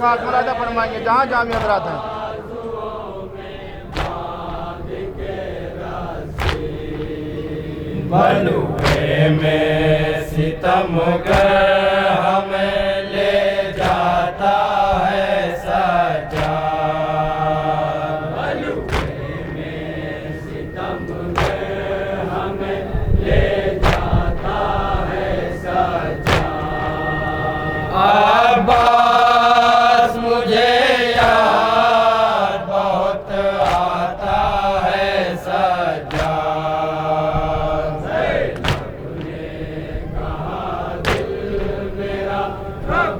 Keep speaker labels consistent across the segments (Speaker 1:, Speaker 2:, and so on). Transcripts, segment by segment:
Speaker 1: खास मुरादा फरमाएंगे जहाँ जहाँ में हजरात हैं।
Speaker 2: बलुए में सितमगर हमें ले जाता है सजा। बलुए में सितमगर हमें ले जाता है सजा। अब्बास मुझे याद बहुत आता है सजा।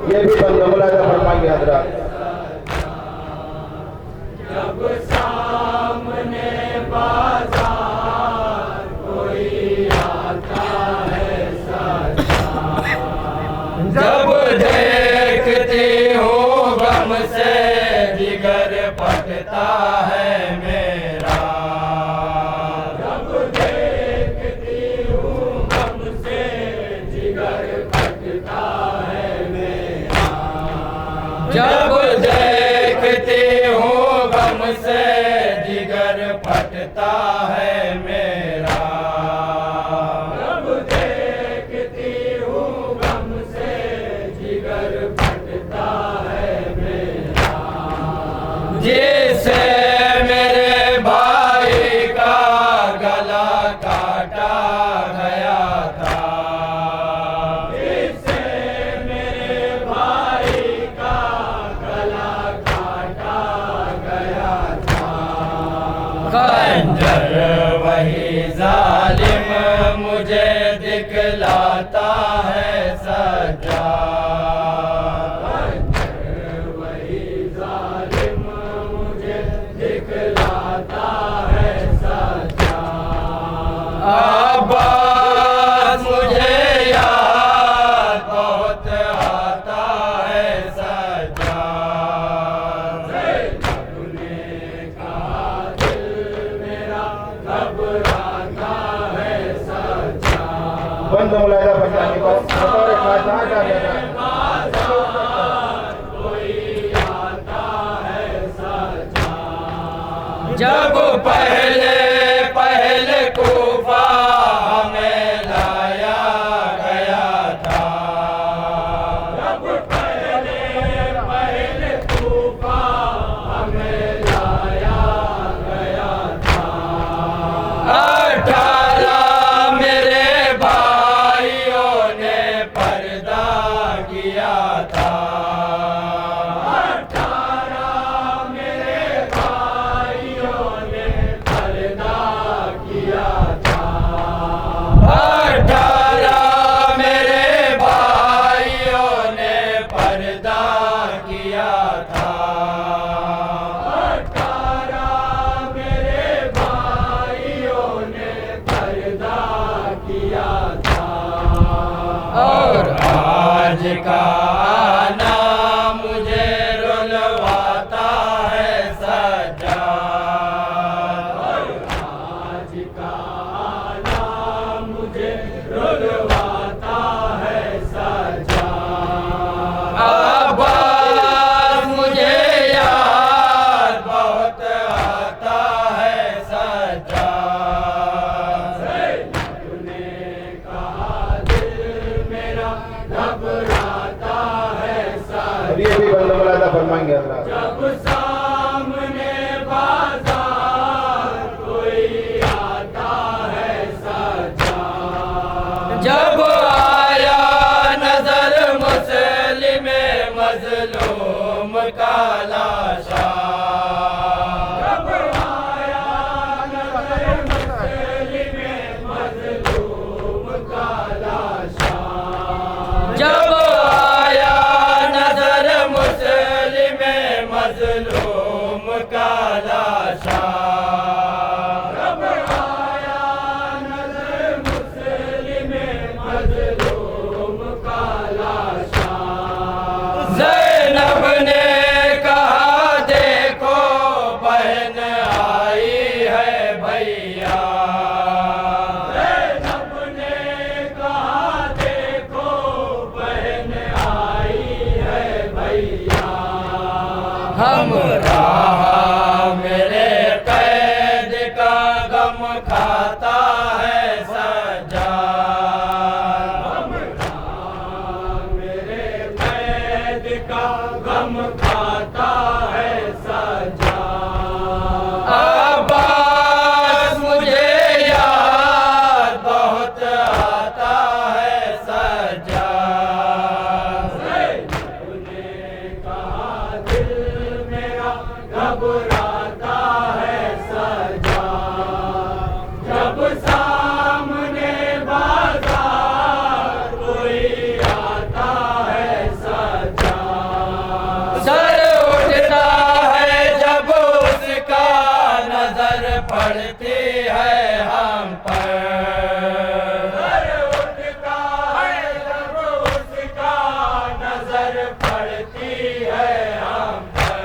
Speaker 1: ये भी बंदा मुलाजा फरमाएंगे हजरात।
Speaker 2: जब सामने बाजार कोई आता है सजा। जब देखती हूँ गम से जिगर फटता है मेरा। जब देखती हूँ गम से जिगर फटता है मेरा। जब देखती हूँ गम से जिगर फटता है मेरा। जब देखती हूँ गम से जिगर फटता है मेरा। जिसे मेरे भाई का गला काटा गया था। जिसे मेरे भाई का गला काटा गया था। खंजर वही जालिम मुझे दिखलाता है सजा। खंजर वही जालिम मुझे दिखलाता है सजा। अब्बास मुझे याद बहुत आता है सजा। तूने कहा दिल मेरा घबराता है सजा।
Speaker 1: बंदा मुलाजा फरमाएंगे बतौर खास जहाँ जहाँ में हजरात।
Speaker 2: कोई आता है सजा। जब पहले पहले कूफा हमें लाया गया था। जब पहले पहले कूफा हमें लाया गया था। 18 मेरे भाइयों ने पर्दा किया था। 18 मेरे भाइयों ने पर्दा किया था। 18 मेरे भाइयों ने पर्दा किया था। 18 मेरे भाइयों ने पर्दा किया था। और आज का आना मुझे रुलवाता है सजा। और आज का आना मुझे रुलवाता है सजा। अब्बास मुझे याद बहुत आता है सजा। तूने कहा दिल मेरा घबराता है सजा।
Speaker 1: अब ये भी बंदा मुलाजा फरमाएंगे हजरात।
Speaker 2: जब सामने बाजार कोई आता है सजा। जब आया नजर मुस्लिम मजलूम का लाशा। जब आया नजर मुस्लिम मजलूम का लाशा। जब आया नजर मुस्लिम मजलूम का लाशा। जब आया नजर मुस्लिम मजलूम का लाशा। ज़ैनब ने कहा देख हम राह मेरे कैद का गम खाता है सजा। हम राह मेरे कैद का गम खाता है सजा। अब्बास मुझे याद बहुत आता है सजा। घबराता है सजा। जब सामने बाजार कोई आता है सजा। सर उठता है जब उसका नजर पड़ती है हम पर। सर उठता है जब उसका नजर पड़ती है हम पर।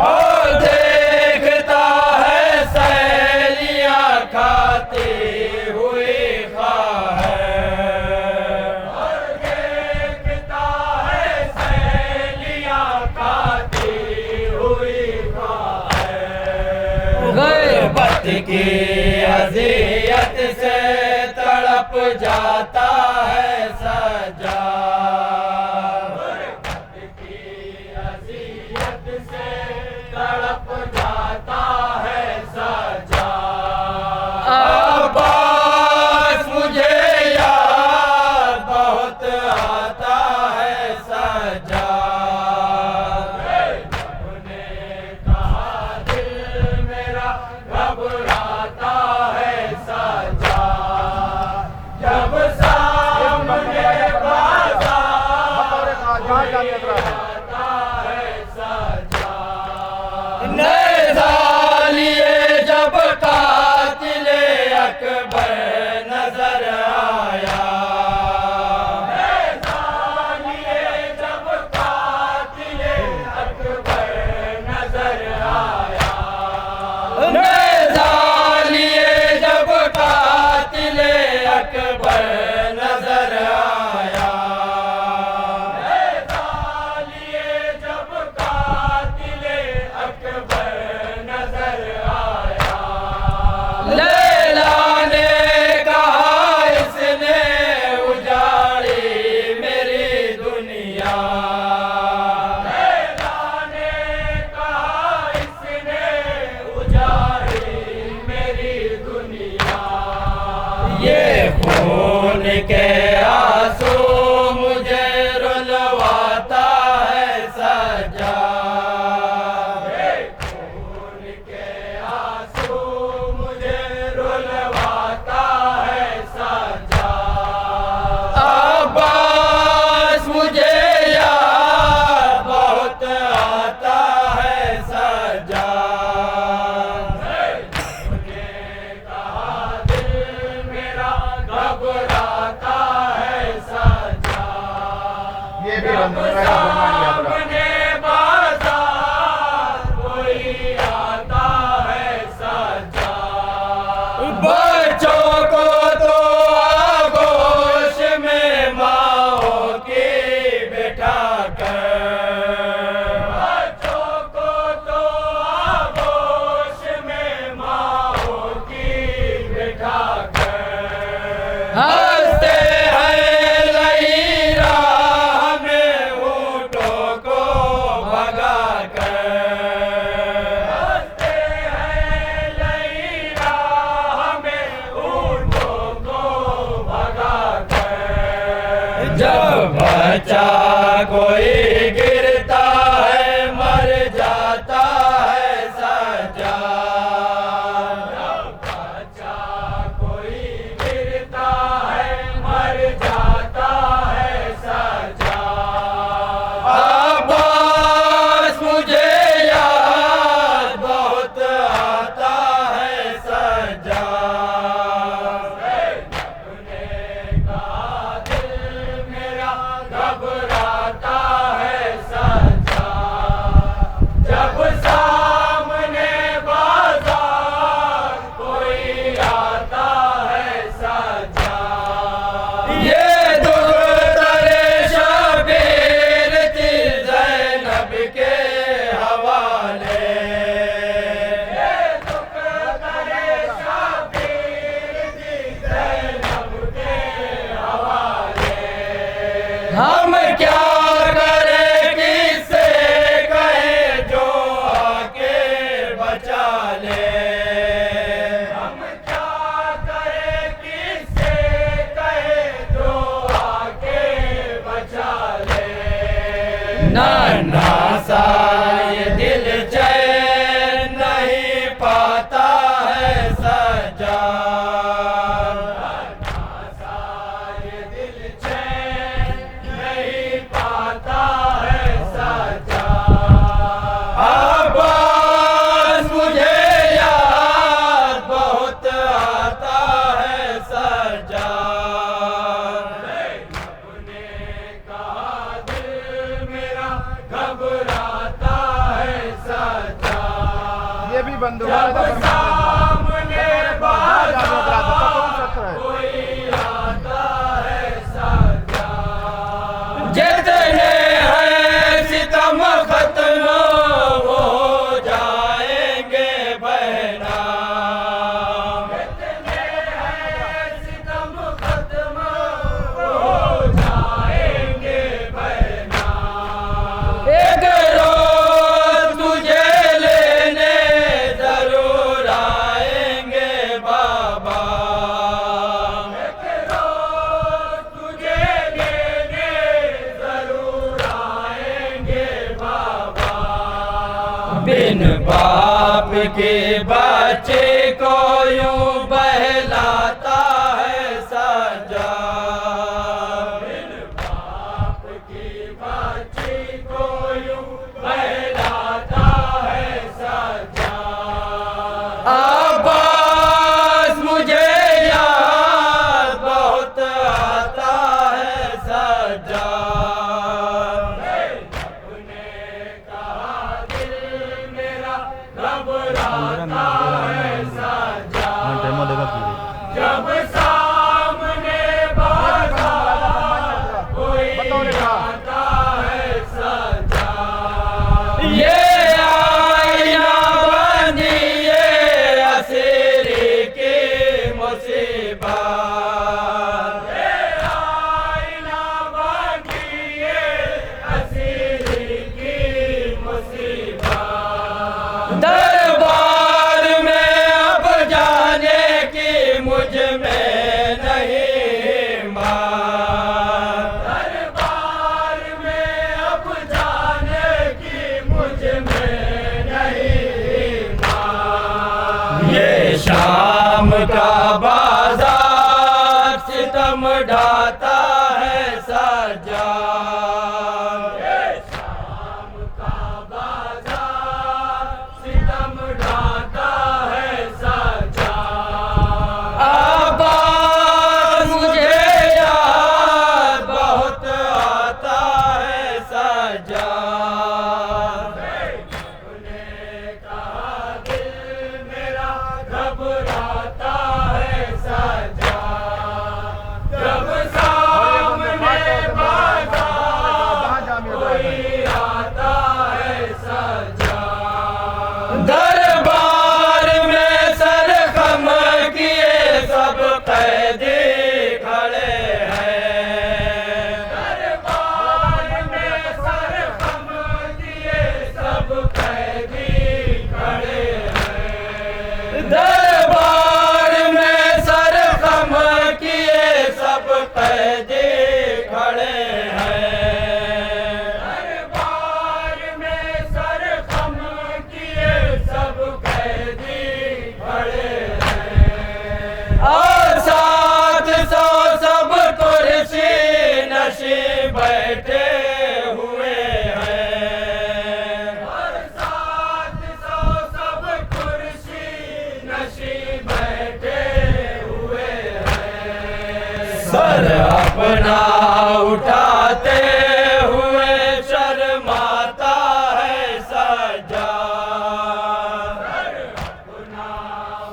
Speaker 2: और देखता है सहेलियां खाती हुई खैर। और देखता है सहेलियां खाती हुई खैर। ग़ैबत की अज़ियत से तड़प जाता है सजा। तड़प जाता है सजा। अब्बास मुझे याद बहुत आता है सजा। तूने कहा दिल मेरा घबराता है सजा। जब सामने बाजार आता है सजा। नज़ालिए जब कातिले अकबर नजर आया। नज़ालिए जब कातिले अकबर नजर आया। नज़ालिए जब कातिले अकबर नजर आया। नज़ालिए जब कातिले अकबर नजर आया। लैला ने कहा इसने उजाड़ी मेरी दुनिया। लैला ने कहा इसने उजाड़ी मेरी दुनिया। ये खून के आंसू मुझे रुलवाता है सजा। खून के आंसू मुझे रुलवाता है सजा। अब्बास मुझे याद बहुत आता है सजा। तूने कहा दिल मेरा घबराता है सजा।
Speaker 1: ये भी रमजान का फरमान याद रखो।
Speaker 2: सामने बाजार कोई आता है सजा। बच्चों को तो आगोश में माओ की बैठा कर। बच्चों को तो आगोश में माओ की बैठा कर। हंसते हैं लईरा हमें ऊँटों को भगा कर। हंसते हैं लईरा हमें ऊँटों को भगा कर। जब बच्चा कोई गिरता है मर जाता है सजा। जब बच्चा कोई गिरता है मर जाता है सजा। अब्बास मुझे याद बहुत आता है सजा। तूने कहा दिल मेरा घबराता हम क्या करें किससे कहे जो आके बचा ले। हम क्या करें किससे कहे जो आके बचा ले। नन्हा सा ये दिल चैन नहीं पाता है सजा। नन्हा सा ये दिल चैन नहीं पाता है सजा। अब्बास मुझे याद बहुत आता है सजा। अपने कहा दिल मेरा घबराता है सजा।
Speaker 1: ये भी बंद हुआ
Speaker 2: जब सामने बात
Speaker 1: है।
Speaker 2: कोई आता है सजा। जितने हैं सितम खत्म वो हो जाएंगे बहना। जितने हैं सितम खत्म वो हो जाएंगे बहना। एक रोज तुझे लेने जरूर आएंगे बाबा। एक रोज तुझे लेने जरूर आएंगे बाबा। बिन बाप के बच्चे को यूं बहलाता है सजा। बिन बाप की बच्ची को यूं बहलाता है सजा। अब्बास मुझे याद बहुत आता है सजा। अपने कहा दिल मेरा घबराता है सजा। जब सामने बाधा कोई आता है सजा। ये आईना बनी ये असीरी की मुसीबत। ये आईना बनी ये असीरी की मुसीबत। दरबार में अब जाने की मुझ में नहीं हिम्मत। दरबार में अब जाने की मुझ में नहीं हिम्मत। ये शाम का बाजार सितम ढाता है सजा। ये शाम का बाजार सितम ढाता है सजा। अब्बास मुझे याद बहुत आता है सजा। अपने कहा दिल मेरा घबराता है सजा। जब सामने बाधा कोई आता है सजा। दरबार में सर खम किए सब कैदी खड़े हैं। दरबार में सर खम किए सब कैदी खड़े हैं। दरबार में सर खम किए सब कैदी खड़े हैं। दरबार में सर खम किए सब कैदी खड़े हैं। और 700 सब कुर्सी नशीं बैठे हुए हैं। और 700 सब कुर्सी नशीं बैठे हुए हैं। सर अपना उठाते हुए शर्माता है सजा। सर अपना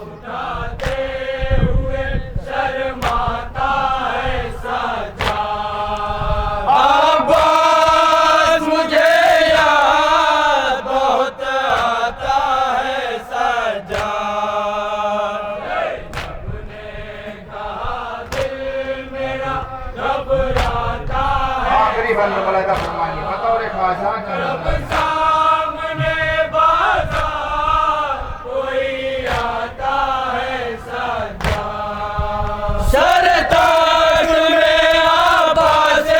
Speaker 2: उठाते हुए शर्माता है सजा। अब्बास मुझे याद बहुत आता है सजा। अपने कहा दिल मेरा घबराता
Speaker 1: शरीफन मुलायदा फरमाइए बतौर ख्वाजा
Speaker 2: सामने बाजार कोई आता है सजा सरताज में आवाज़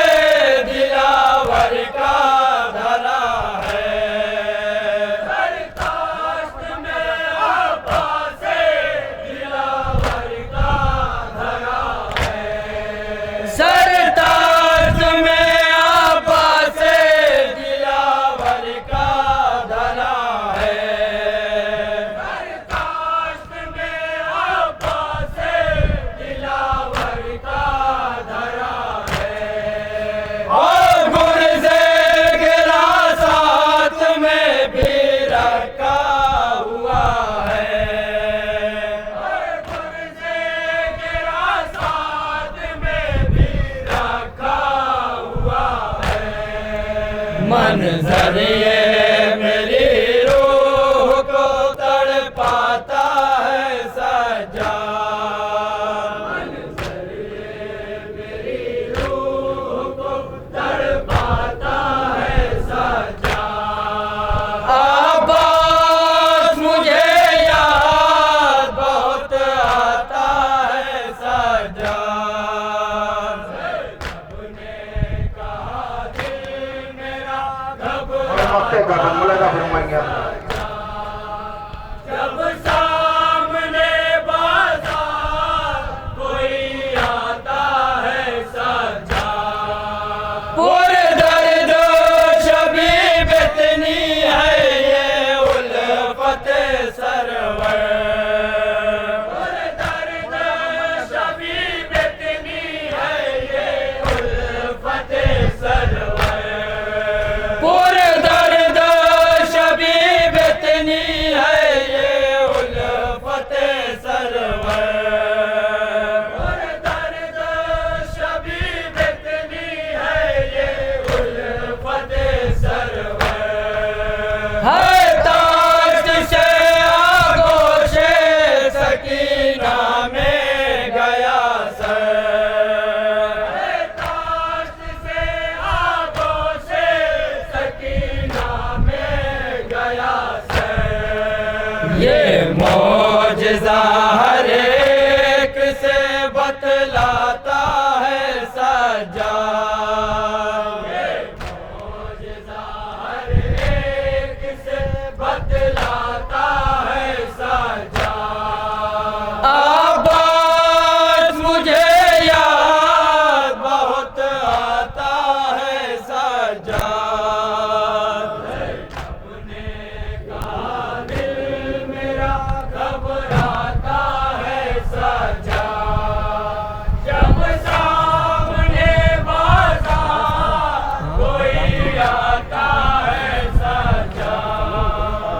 Speaker 2: दिलावर का धरा है सरताज में आवाज़ दिलावर का धरा है सरताज में आवाज़ दिलावर का धरा है सरताज में आवाज़ दिलावर का धरा है और गुर्ज़े गिरा साथ में भी रखा हुआ है और गुर्ज़े गिरा साथ में भी रखा हुआ है मंजर ये मेरी रूह को तड़पाता है सजा मंजर ये मेरी रूह को तड़पाता है सजा आवाज़ मुझे याद बहुत आता है सजा सबने कहा दिल मेरा
Speaker 1: और मक्के का मुलायदा फरमाइए
Speaker 2: जब सामने बाजार कोई आता है सजा पुरदर्द शबीब इतनी है ये उल्फत सरवर पुरदर्द शबीब इतनी है ये उल्फत सरवर पुरदर्द शबीब इतनी है ये उल्फत सरवर पुरदर्द शबीब इतनी है ये उल्फत सरवर है ताज से आगोशे सकीना में गया सर है ताज से आगोशे सकीना में गया सर ये मौजज़ा हर एक से बतला